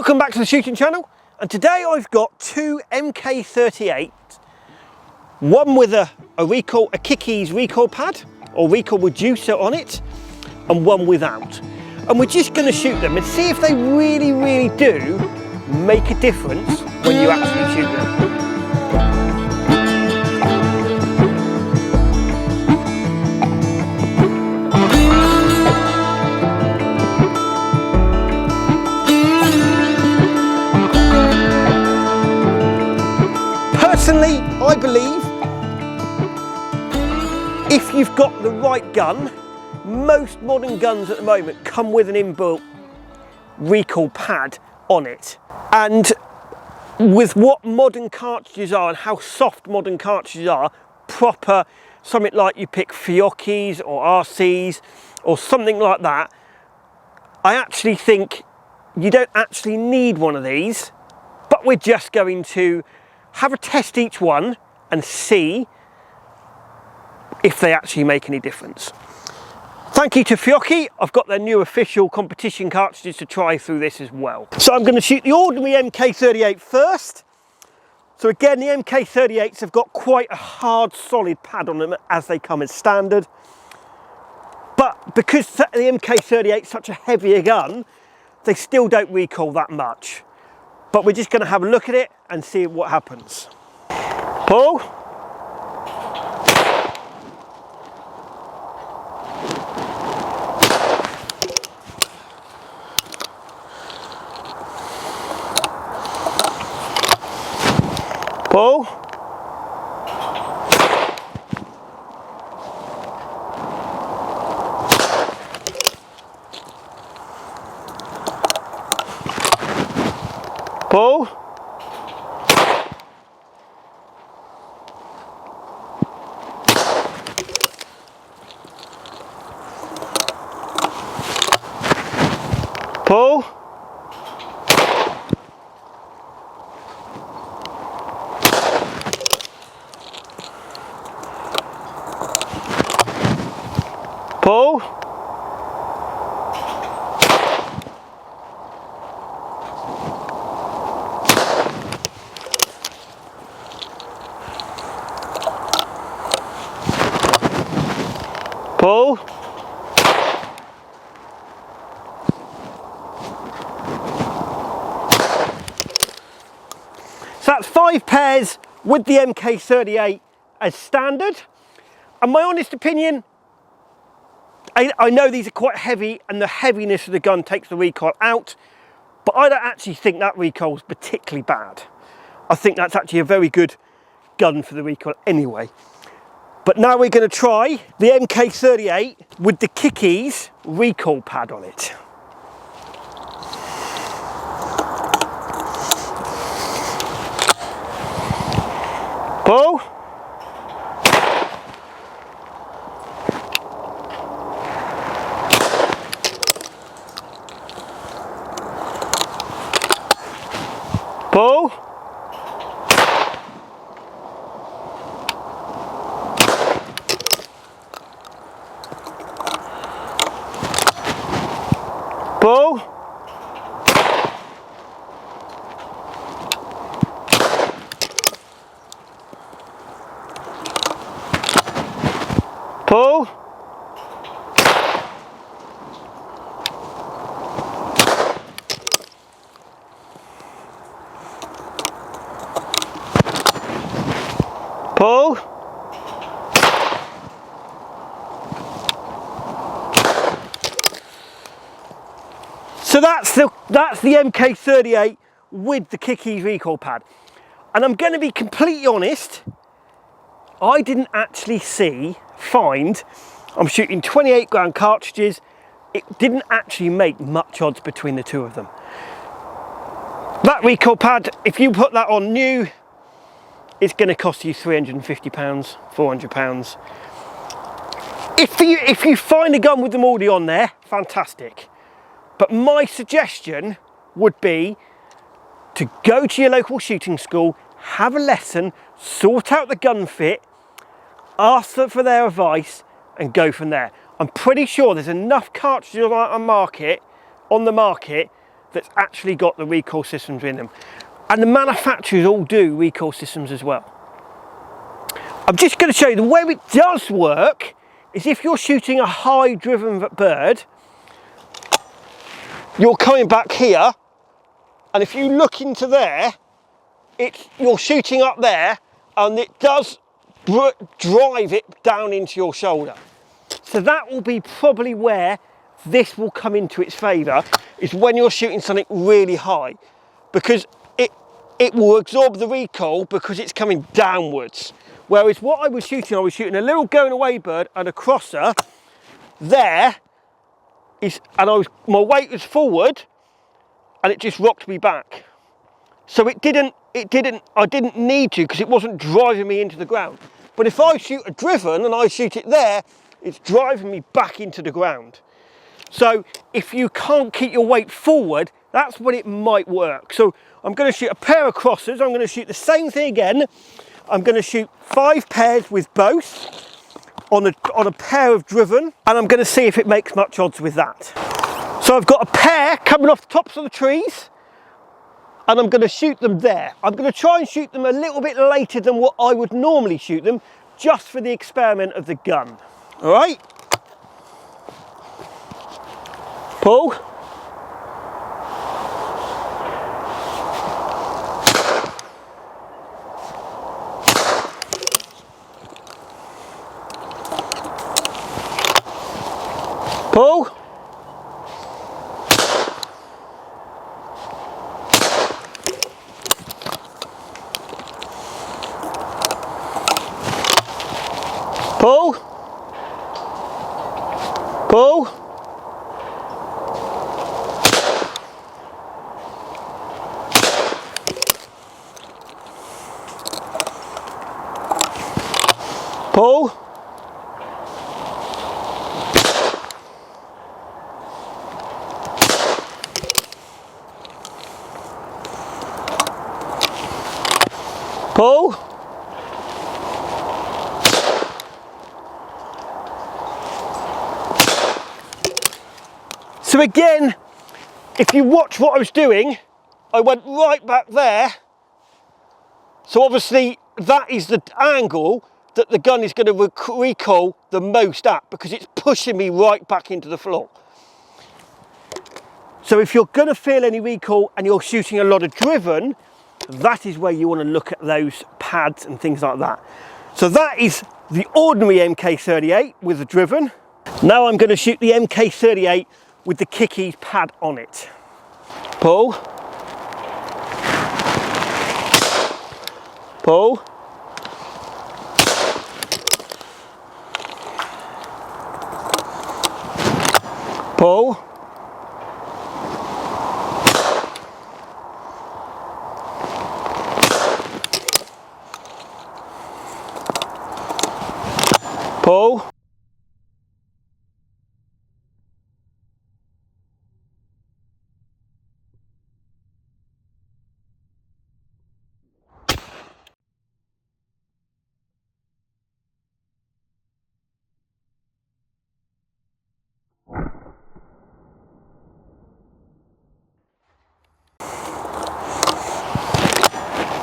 Welcome back to the shooting channel, and today I've got two MK38, one with a Kickies recoil pad or recoil reducer on it, and one without. And we're just going to shoot them and see if they really do make a difference when you actually shoot them. Personally, I believe if you've got the right gun, most modern guns at the moment come with an inbuilt recoil pad on it. And with what modern cartridges are and how soft modern cartridges are, proper, something like you pick Fioccis or RCs or something like that, I actually think you don't actually need one of these, but we're just going to have a test each one and see if they actually make any difference. Thank you to Fiocchi, I've got their new official competition cartridges to try through this as well. So I'm going to shoot the ordinary MK38 first. So again, the MK38s have got quite a hard solid pad on them as they come as standard. But because the MK38 is such a heavier gun, they still don't recoil that much. But we're just going to have a look at it and see what happens. Pull. Pull. Pull. Pull. Pull. Pull. So that's 5 pairs with the MK38 as standard. And my honest opinion, I know these are quite heavy and the heaviness of the gun takes the recoil out, but I don't actually think that recoil is particularly bad. I think that's actually a very good gun for the recoil anyway. But now we're going to try the MK38 with the Kickies recoil pad on it. Pull. Pull. Pull. Pull. Pull. So that's the MK38 with the Kickies recoil pad. And I'm going to be completely honest, I didn't actually find, I'm shooting 28 gram cartridges, it didn't actually make much odds between the two of them. That recoil pad, if you put that on new, it's going to cost you £350, £400. If you find a gun with them already on there, fantastic. But my suggestion would be to go to your local shooting school, have a lesson, sort out the gun fit, ask them for their advice and go from there. I'm pretty sure there's enough cartridges on the market that's actually got the recoil systems in them. And the manufacturers all do recoil systems as well. I'm just going to show you the way it does work is if you're shooting a high driven bird, you're coming back here, and if you look into there, you're shooting up there, and it does drive it down into your shoulder. So that will be probably where this will come into its favour, is when you're shooting something really high, because it will absorb the recoil because it's coming downwards. Whereas what I was shooting a little going away bird and a crosser there, and my weight was forward, and it just rocked me back. So I didn't need to, because it wasn't driving me into the ground. But if I shoot a driven and I shoot it there, it's driving me back into the ground. So if you can't keep your weight forward, that's when it might work. So I'm going to shoot a pair of crossers. I'm going to shoot the same thing again. I'm going to shoot 5 pairs with both on a pair of driven, and I'm going to see if it makes much odds with that. So I've got a pair coming off the tops of the trees, and I'm going to shoot them there. I'm going to try and shoot them a little bit later than what I would normally shoot them, just for the experiment of the gun. All right? Pull. Pull. Pull. Pull. Pull. Pull. So again, if you watch what I was doing, I went right back there. So obviously that is the angle that the gun is going to recoil the most at, because it's pushing me right back into the floor. So if you're going to feel any recoil and you're shooting a lot of driven, that is where you want to look at those pads and things like that. So that is the ordinary MK38 with the driven. Now I'm going to shoot the MK38 with the Kickies pad on it. Pull. Pull. Pull. Pull.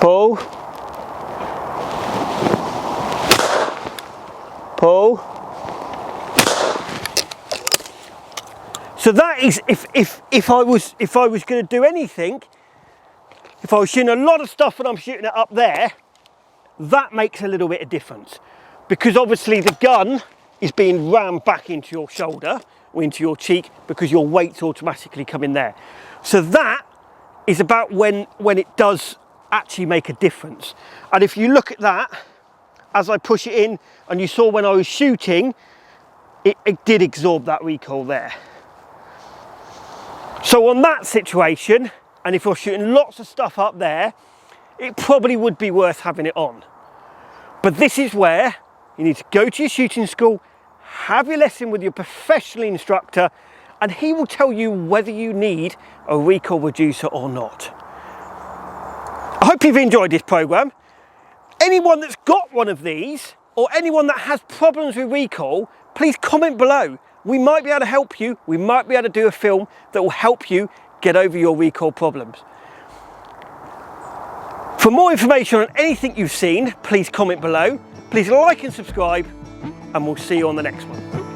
Pull. Pull. So that is if I was going to do anything, if I was shooting a lot of stuff and I'm shooting it up there, that makes a little bit of difference, because obviously the gun is being rammed back into your shoulder or into your cheek, because your weight's automatically coming there. So that is about when it does actually make a difference. And if you look at that, as I push it in, and you saw when I was shooting, it did absorb that recoil there. So on that situation, and if you're shooting lots of stuff up there, it probably would be worth having it on. But this is where you need to go to your shooting school, have your lesson with your professional instructor, and he will tell you whether you need a recoil reducer or not. I hope you've enjoyed this program. Anyone that's got one of these, or anyone that has problems with recoil, please comment below. We might be able to help you. We might be able to do a film that will help you get over your recoil problems. For more information on anything you've seen, please comment below. Please like and subscribe, and we'll see you on the next one.